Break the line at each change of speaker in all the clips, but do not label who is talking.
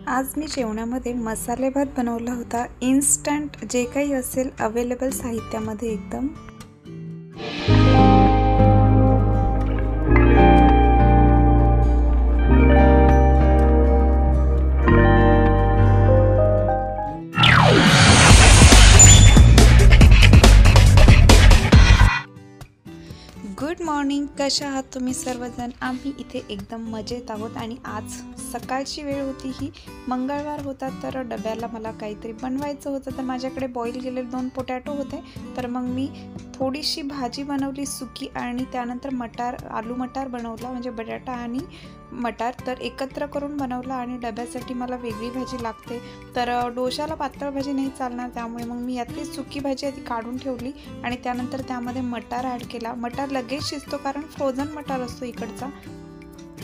आज मी जेवणामध्ये मसाले भात बनवला होता। इन्स्टंट जे काही असेल अवेलेबल साहित्यामध्ये एकदम। गुड मॉर्निंग, कशा आहात तुम्ही सर्वजण? आम्ही इथे एकदम मजेत आहोत। आणि आज सकाळची वेळ होती, ही मंगळवार होता, तर डब्याला मला काहीतरी बनवायचं होतं। तर माझ्याकडे बॉईल केलेले 2 पोटॅटो होते, तर मग मी थोडीशी भाजी बनवली सुकी, आणि त्यानंतर आलू मटार बनवला, म्हणजे बटाटा आणि मटार तर एकत्र करून बनवला। आणि डब्यासाठी मला वेगळी भाजी लागते, तर डोशाला पातळ भाजी नाही चालणार, त्यामुळे मग मी यातली सुकी भाजी आधी काढून ठेवली आणि त्यानंतर त्यामध्ये मटार ॲड केला। मटार लगेच शिजतो कारण फ्रोझन मटार असतो इकडचा,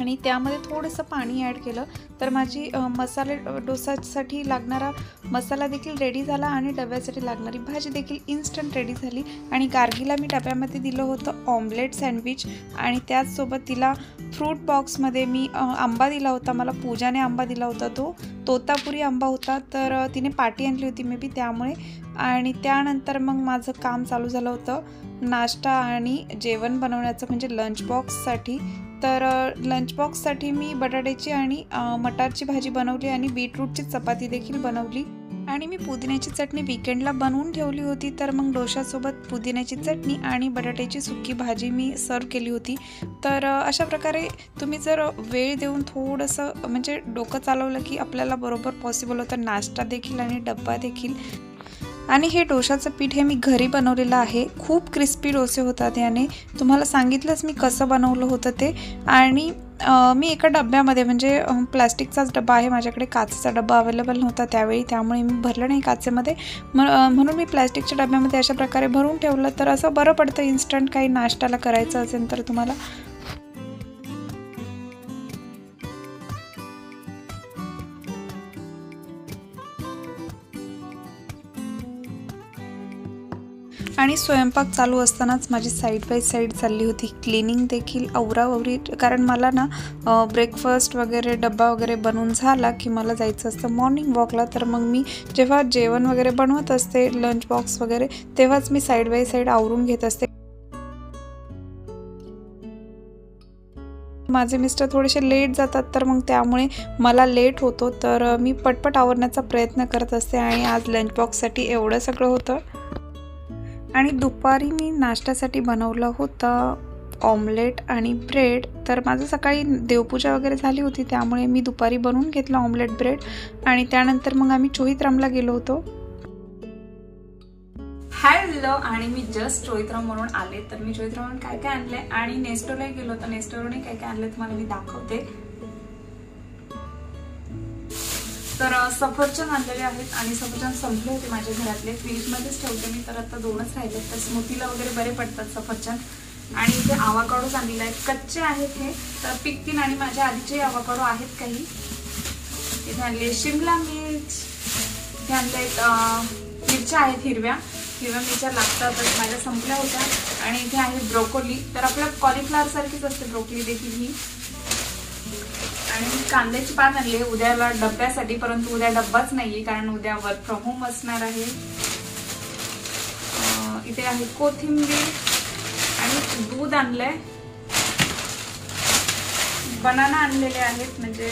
आणि त्यामध्ये थोडंसं पाणी ॲड केलं तर माझी मसाले डोसासाठी लागणारा मसाला देखील रेडी झाला आणि डब्यासाठी लागणारी भाजी देखील इन्स्टंट रेडी झाली। आणि गार्गीला मी डब्यामध्ये दिलं होतं ऑमलेट सँडविच, आणि त्याचसोबत तिला फ्रूट बॉक्समध्ये मी आंबा दिला होता। मला पूजाने आंबा दिला होता, तो तोतापुरी आंबा होता, तर तिने पाटी आणली होती मे बी त्यामुळे। आणि त्यानंतर मग माझं काम चालू झालं होतं नाश्ता आणि जेवण बनवण्याचं, म्हणजे लंच बॉक्ससाठी। तर लंच बॉक्ससाठी मी बटाट्याची आणि मटारची भाजी बनवली आणि बीटरूटची चपाती देखील बनवली। आणि मी पुदिन्याची चटणी वीकेंडला बनवून ठेवली होती, तर मग डोशासोबत पुदिन्याची चटणी आणि बटाट्याची सुकी भाजी मी सर्व केली होती। तर अशा प्रकारे तुम्ही जर वेळ देऊन थोडंसं म्हणजे डोकं चालवलं की आपल्याला बरोबर पॉसिबल होतं नाश्ता देखील आणि डब्बा देखील। आणि हे डोशाचं पीठ हे मी घरी बनवलेलं आहे। खूप क्रिस्पी डोसे होतात याने, तुम्हाला सांगितलंच मी कसं बनवलं होतं ते। आणि मी एका डब्यामध्ये, म्हणजे प्लास्टिकचाच डब्बा आहे माझ्याकडे, काचेचा डब्बा अवेलेबल नव्हता त्यावेळी, त्यामुळे मी भरलं नाही काचेमध्ये, म्हणून मी प्लास्टिकच्या डब्यामध्ये अशा प्रकारे भरून ठेवलं। तर असं बरं पडतं इन्स्टंट काही नाश्त्याला करायचं असेल तर तुम्हाला। आणि स्वयंपाक चालू असतानाच माझी साईड बाय साईड चालली होती क्लिनिंग देखील, आवरावरी, कारण मला ना ब्रेकफास्ट वगैरे डब्बा वगैरे बनवून झाला की मला जायचं असतं मॉर्निंग वॉकला। तर मग मी जेव्हा जेवण वगैरे बनवत असते लंच बॉक्स वगैरे, तेव्हाच मी साईड बाय साईड आवरून घेत असते। माझे मिस्टर थोडेसे लेट जातात, तर मग त्यामुळे मला लेट होतो, तर मी पटपट आवरण्याचा प्रयत्न करत असते। आणि आज लंच बॉक्ससाठी एवढं सगळं होतं। आणि दुपारी मी नाश्त्यासाठी बनवलं होतं ऑमलेट आणि ब्रेड। तर माझं सकाळी देवपूजा वगैरे झाली होती, त्यामुळे मी दुपारी बनवून घेतलं ऑमलेट ब्रेड। आणि त्यानंतर मग आम्ही चोहित्रामला गेलो होतो। हॅलो, आणि मी जस्ट चोहित्राम म्हणून आले, तर मी चोहित्रामहून काय काय आणले आणि नेस्टोला गेलो होतो, नेस्टोरने काय काय आणले तुम्हाला मी दाखवते। तर सफरचंद आणलेले आहेत, आणि सफरचंद संपले होते माझ्या घरातले, फ्रीजमध्येच ठेवते मी, तर आता 2च राहिले, तर स्मूथीला वगैरे बरे पडतात सफरचंद। आणि इथे आवाकाडोच आणलेले आहेत, कच्चे आहेत हे, तर पिकतील, आणि माझ्या आधीचे आवाकाडो आहेत काही। इथे आणले शिमला मिर्च, इथे आणले मिरच्या आहेत, हिरव्या मिरच्या लागतातच, माझ्या संपल्या होत्या। आणि इथे आहे ब्रोकोली, तर आपल्या कॉलीफ्लॉवर सारखीच असते ब्रोकोली देखील ही। आणि कांद्याची पात आणली उद्याला डब्यासाठी, परंतु उद्या डब्बाच नाहीये कारण उद्या वर्क फ्रॉम होम असणार आहे। इथे आहे कोथिंबीर, आणि दूध आणलंय, बनाना आणलेले आहेत, म्हणजे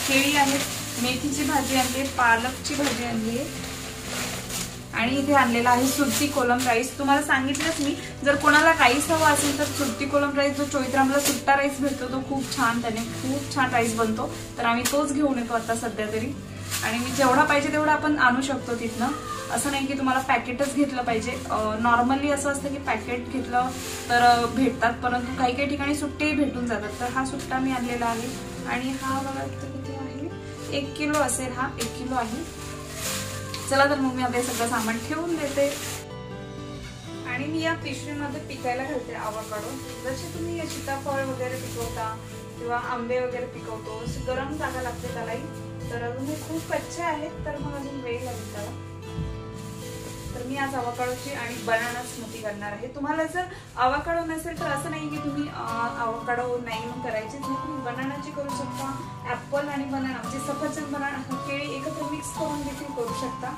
केळी आहेत, मेथीची भाजी आणली, पालकची भाजी आणली, आणि इथे आणलेला आहे सुरती कोलम राईस। तुम्हाला सांगितलंच मी, जर कोणाला राईस हवा असेल तर सुरती कोलम राईस, जो चोहित्रामला सुट्टा राईस भेटतो तो खूप छान, त्याने खूप छान राईस बनतो, तर आम्ही तोच घेऊन येतो आता सध्या तरी। आणि मी जेवढा पाहिजे तेवढा आपण आणू शकतो तिथनं, असं नाही की तुम्हाला पॅकेटच घेतलं पाहिजे। नॉर्मली असं असतं की पॅकेट घेतलं तर भेटतात, परंतु काही काही ठिकाणी सुट्टेही भेटून जातात, तर हा सुट्टा मी आणलेला आहे। आणि हा बघा किती आहे, 1 किलो असेल, हा 1 किलो आहे। चला तर मग मी आता सगळं सामान ठेवून देते। आणि मी या पिशवीमध्ये पिकायला घालते आवाकाडो, जसे तुम्ही सीताफळ वगैरे पिकवता किंवा आंबे वगैरे पिकवतो, गरम जागा लागते त्यालाही। तर अजून हे खूप कच्चे आहेत, तर मग अजून वेळ लागेल त्याला। तर मी आज अवाकाडोची आणि बनाना स्मूथी करणार आहे। तुम्हाला जर अवाकाडो नसेल तर असं नाही की तुम्ही अवाकाडो नाही मग करायची, तुम्ही बनानाची करू शकता। ऍपल आणि बनाना म्हणजे सफरचंद बनाना केळी एकत्र मिक्स करून देखील करू शकता।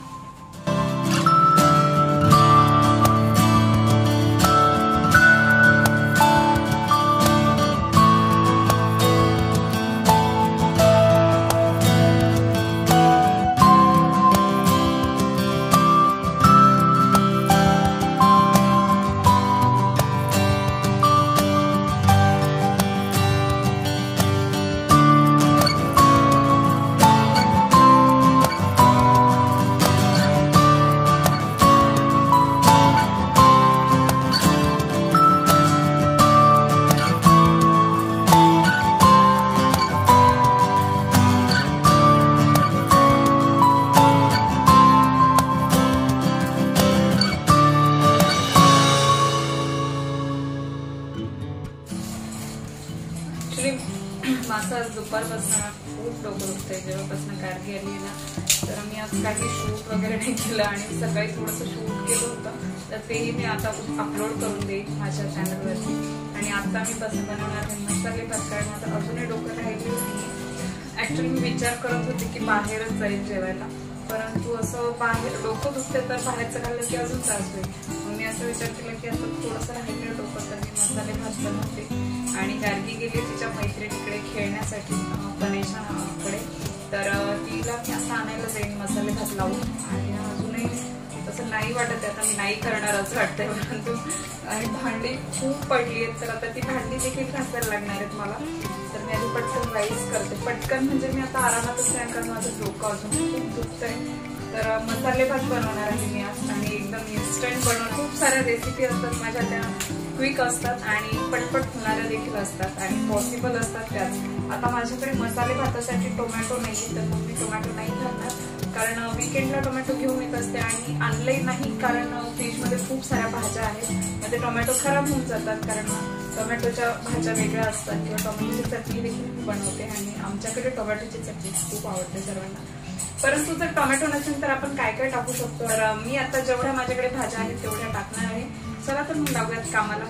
माझं आज दुपारपासून खूप डोकं दुखतंय जेव्हापासून गारगी आली ना, तर मी आज काही शूट वगैरे नाही केलं आणि सकाळी थोडंसं शूट केलं होतं, तर तेही मी आता अपलोड करून देईन माझ्या चॅनलवरती। आणि आता मी कसं बनवणार आहे मसाले भात, कारण माझं अजूनही डोकं राहिलेलं नाही। ऍक्च्युली मी विचार करत होते की बाहेरच जाईल जेवायला, परंतु असं बाहेर डोकं दुखते तर बाहेरचं खाल्लं की अजून त्रास होईल। मग मी असं विचार केला की असं थोडंसं राहिलेलं डोकं, तर मी मसाले भात बनवते। आणि गार्गी गेली तिच्या मैत्रिणीकडे खेळण्यासाठी गणेशाकडे, तर तिला मी असं आणायला जाईन मसाले भात लावून। आणि अजूनही तसं नाही वाटत, आता मी नाही करणार असं वाटतंय, परंतु आणि भांडी खूप पडली आहेत, तर आता ती भांडी देखील घासायला लागणार आहेत मला। तर मी आधी पटकन राईस करते, पटकन म्हणजे मी आता आरामातच नाही, कारण माझं डोकं अजून खूप दुखतंय। तर मसाले भात बनवणार आहे मी आज, आणि एकदम इन्स्टंट बनवणार। खूप साऱ्या रेसिपी असतात माझ्या, त्या क्विक असतात आणि पटपट होणाऱ्या देखील असतात आणि पॉसिबल असतात त्याच। आता माझ्याकडे मसाले भातासाठी टोमॅटो नाही, तर मग मी टोमॅटो नाही घालणार, कारण वीकेंडला टोमॅटो घेऊन येत असते आणि आणलंही नाही, कारण फ्रीजमध्ये खूप साऱ्या भाज्या आहेत, मग ते टोमॅटो खराब होऊन जातात, कारण टोमॅटोच्या भाज्या वेगळ्या असतात। किंवा टोमॅटोची चटणी देखील मी बनवते आणि आमच्याकडे टोमॅटोची चटणी खूप आवडते सर्वांना। परंतु जर टोमॅटो नसेल तर आपण काय काय टाकू शकतो, तर मी आता जेवढ्या माझ्याकडे भाज्या आहेत तेवढ्या टाकणार आहे। चला तर मग लागूयात कामाला।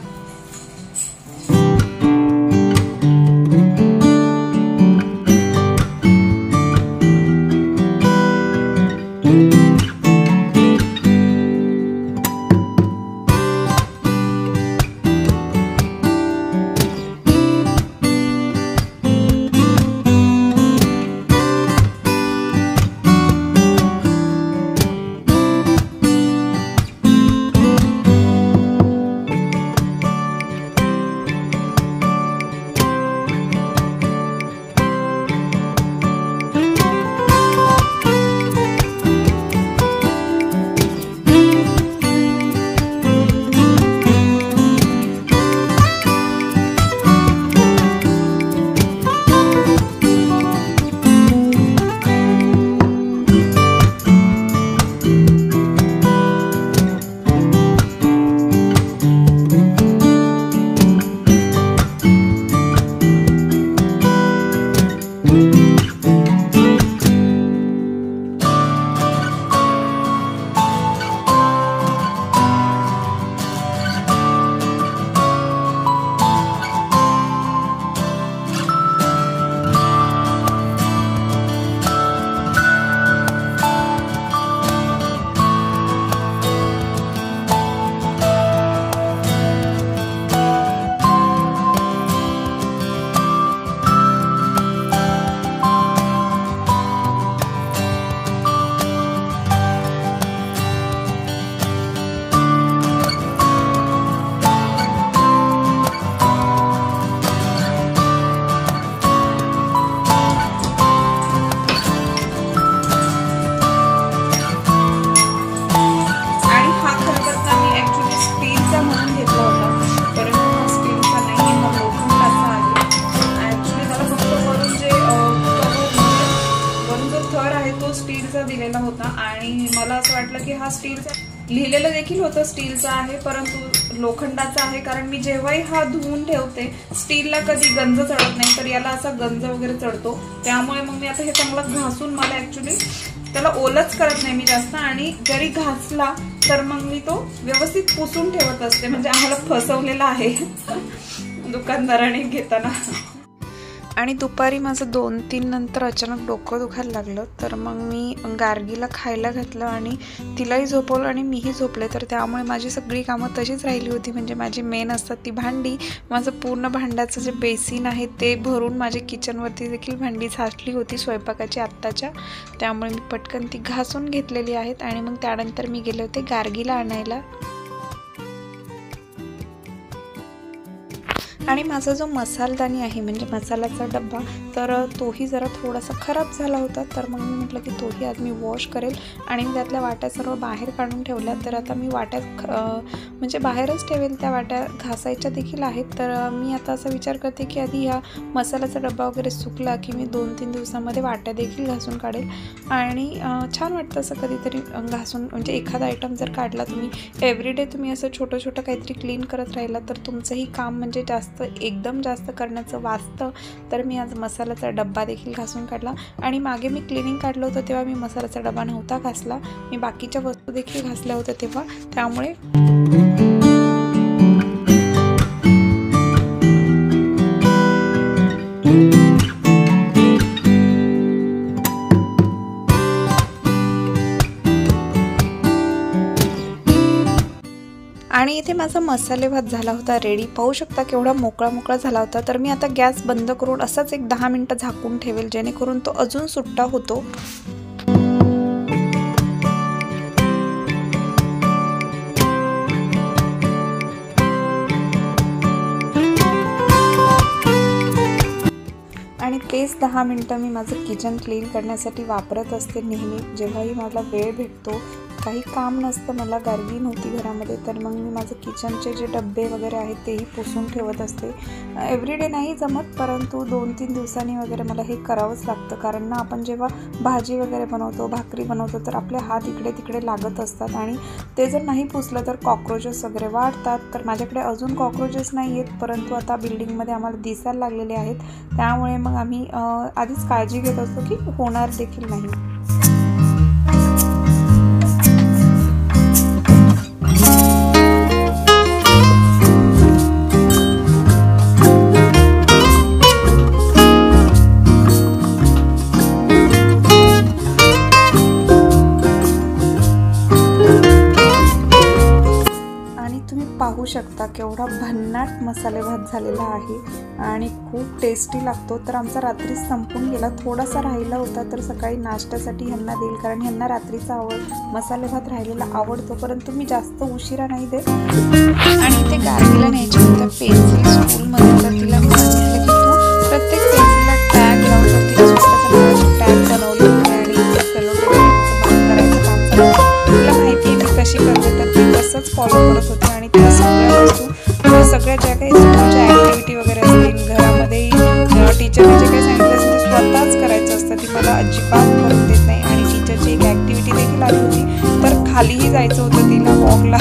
स्टीलचा दिलेला होता आणि मला असं वाटलं की हा स्टीलचा लिहिलेलं देखील होतं स्टीलचा आहे, परंतु लोखंडाचा आहे, कारण मी जेव्हाही हा धुवून ठेवते स्टीलला कधी गंज चढत नाही, तर याला असा गंज वगैरे चढतो. त्यामुळे मग मी आता हे चांगलं घासून, मला ऍक्च्युली त्याला ओलच करत नाही मी जास्त, आणि जरी घासला तर मग मी तो व्यवस्थित पुसून ठेवत असते. म्हणजे आम्हाला फसवलेला आहे दुकानदाराने घेताना. आणि दुपारी माझं 2-3 नंतर अचानक डोकं दुखायला लागलं, तर मग मी गार्गीला खायला घातलं आणि तिलाही झोपवलं आणि मीही झोपले. तर त्यामुळे माझी सगळी कामं तशीच राहिली होती. म्हणजे माझी मेन असतात ती भांडी, माझं पूर्ण भांड्याचं जे बेसिन आहे ते भरून माझ्या किचनवरती देखील भांडी साचली होती स्वयंपाकाची आत्ताच्या. त्यामुळे मी पटकन ती घासून घेतलेली आहेत. आणि मग त्यानंतर मी गेले होते गार्गीला आणायला. आणि माझा जो मसालदानी आहे, म्हणजे मसाल्याचा डब्बा, तर तोही जरा थोडासा खराब झाला होता. तर मग मी म्हटलं की तोही आज मी वॉश करेल. आणि मी त्यातल्या वाट्या सर्व बाहेर काढून ठेवल्या. तर आता मी वाट्यात म्हणजे बाहेरच ठेवेल, त्या वाट्या घासायच्या देखील आहेत. तर मी आता असा विचार करते की आधी ह्या मसाल्याचा डब्बा वगैरे सुकला की मी 2-3 दिवसामध्ये वाट्या देखील घासून काढेल. आणि छान वाटतं असं कधीतरी घासून, म्हणजे एखादा आयटम जर काढला तुम्ही, एव्हरीडे तुम्ही असं छोटं छोटं काहीतरी क्लीन करत राहिला तर तुमचंही काम म्हणजे एकदम जास्त करण्याचं वाचतं. तर मी आज मसाल्याचा डब्बा देखील घासून काढला. आणि मागे मी क्लिनिंग काढलं होतं तेव्हा मी मसाल्याचा डब्बा नव्हता घासला, मी बाकीच्या वस्तू देखील घासल्या होत्या तेव्हा. त्यामुळे आणि इथे माझा मसाले भात झाला होता रेडी. पाहू शकता केवढा मोकळा मोकळा झाला होता. तर मी आता गॅस बंद करून असाच एक 10 मिनिटं झाकून ठेवेल, जेणेकरून तो अजून सुट्टा होतो. आणि तेच 10 मिनिटं मी माझं किचन क्लीन करण्यासाठी वापरत असते नेहमी, जेव्हाही मला वेळ भेटतो. काही काम नसतं, मला गार्गी नव्हती घरामध्ये, तर मग मी माझं किचनचे जे डब्बे वगैरे आहेत तेही पुसून ठेवत असते. एव्हरीडे नाही जमत, परंतु 2-3 दिवसांनी वगैरे मला हे करावंच लागतं. कारण ना आपण जेव्हा भाजी वगैरे बनवतो, भाकरी बनवतो, तर आपले हात इकडे तिकडे लागत असतात आणि ते जर नाही पुसलं तर कॉक्रोचेस वगैरे वाढतात. तर माझ्याकडे अजून कॉक्रोचेस नाही आहेत, परंतु आता बिल्डिंगमध्ये आम्हाला दिसायला लागलेले आहेत. त्यामुळे मग आम्ही आधीच काळजी घेत असतो की होणार देखील नाही. पाहू शकता केवढा भन्नाट मसाले भात झालेला आहे आणि खूप टेस्टी लागतो. तर आमचा रात्री संपून गेला, थोडासा राहिला होता, तर सकाळी नाश्त्यासाठी ह्यांना देईल, कारण ह्यांना रात्रीचा मसाले भात राहिलेला आवडतो. परंतु मी जास्त उशिरा नाही देत. आणि ते गार्गीला न्यायचे होतं पेन्सिल स्कूलमध्ये, तर तिला मी सांगितलं की तू प्रत्येक पेन्सिलला टॅग लावतो. तिला स्वतःचा टॅग बनवले होते आणि सेलोटेपचं करायचं काम चालू. तिला माहिती आहे मी कशी करते, तर ती तसंच फॉलो करत होती. आणि त्या सगळ्या वस्तू, सगळ्या ज्या काही स्कूलच्या ॲक्टिव्हिटी वगैरे असतील, घरामध्येही टीचरने जे काही सांगितलं असेल ते स्वतःच करायचं असतं. ती मला अजिबात करून देत नाही. आणि टीचरची एक ॲक्टिव्हिटी देखील आली होती, तर खालीही जायचं होतं तिला वॉकला,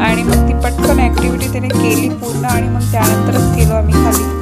आणि मग ती पटकन ॲक्टिव्हिटी तिने केली पूर्ण, आणि मग त्यानंतरच गेलो आम्ही खाली.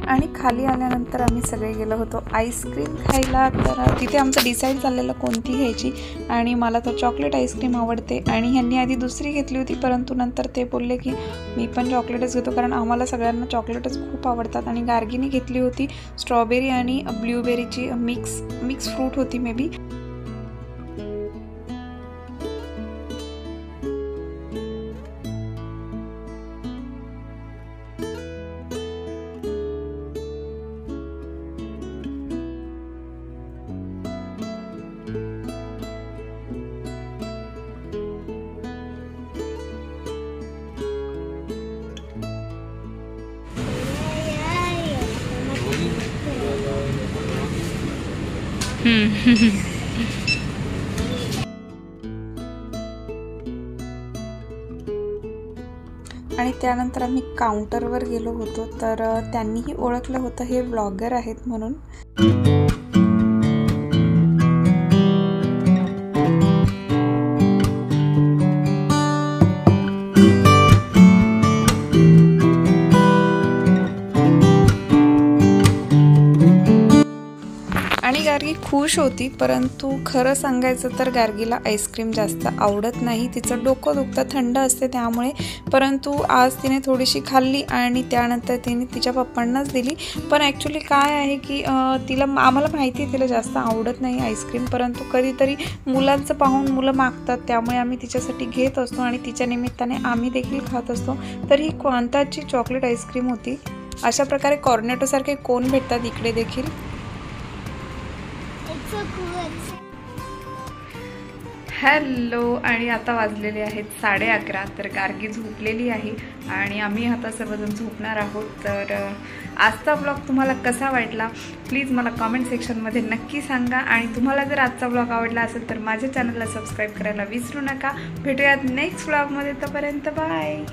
आणि खाली आल्यानंतर आम्ही सगळे गेलो होतो आईस्क्रीम खायला. तर तिथे आमचं डिसाईड झालेलं कोणती घ्यायची, आणि मला तर चॉकलेट आईस्क्रीम आवडते. आणि ह्यांनी आधी दुसरी घेतली होती, परंतु नंतर ते बोलले की मी पण चॉकलेटच घेतो, कारण आम्हाला सगळ्यांना चॉकलेटच खूप आवडतात. आणि गार्गीने घेतली होती स्ट्रॉबेरी आणि ब्ल्यूबेरीची मिक्स फ्रूट होती मे बी. आणि त्यानंतर आम्ही काउंटरवर गेलो होतो, तर त्यांनीही ओळखलं होतं हे व्लॉगर आहेत म्हणून. आणि गार्गी खुश होती, परंतु खरं सांगायचं तर गार्गीला आईस्क्रीम जास्त आवडत नाही. तिचं डोकं दुखतं, थंड असते त्यामुळे. परंतु आज तिने थोडीशी खाल्ली आणि त्यानंतर तिने तिच्या पप्पांनाच दिली. पण ॲक्च्युली काय आहे की आम्हाला माहिती आहे तिला जास्त आवडत नाही आईस्क्रीम, परंतु कधीतरी मुलांचं पाहून मुलं मागतात, त्यामुळे आम्ही तिच्यासाठी घेत असतो आणि तिच्या निमित्ताने आम्ही देखील खात असतो. तर ही क्वांताची चॉकलेट आईस्क्रीम होती. अशा प्रकारे कॉर्नेटोसारखे कोन भेटतात इकडे देखील. हॅलो, आणि आता वाजलेले आहेत 11:30. तर गार्गी झोपलेली आहे आणि आम्ही आता सर्वजण झोपणार आहोत. तर आजचा व्लॉग तुम्हाला कसा वाटला प्लीज मला कमेंट सेक्शनमध्ये नक्की सांगा. आणि तुम्हाला जर आजचा व्लॉग आवडला असेल तर माझ्या चॅनलला सबस्क्राईब करायला विसरू नका. भेटूयात नेक्स्ट व्लॉगमध्ये. तोपर्यंत बाय.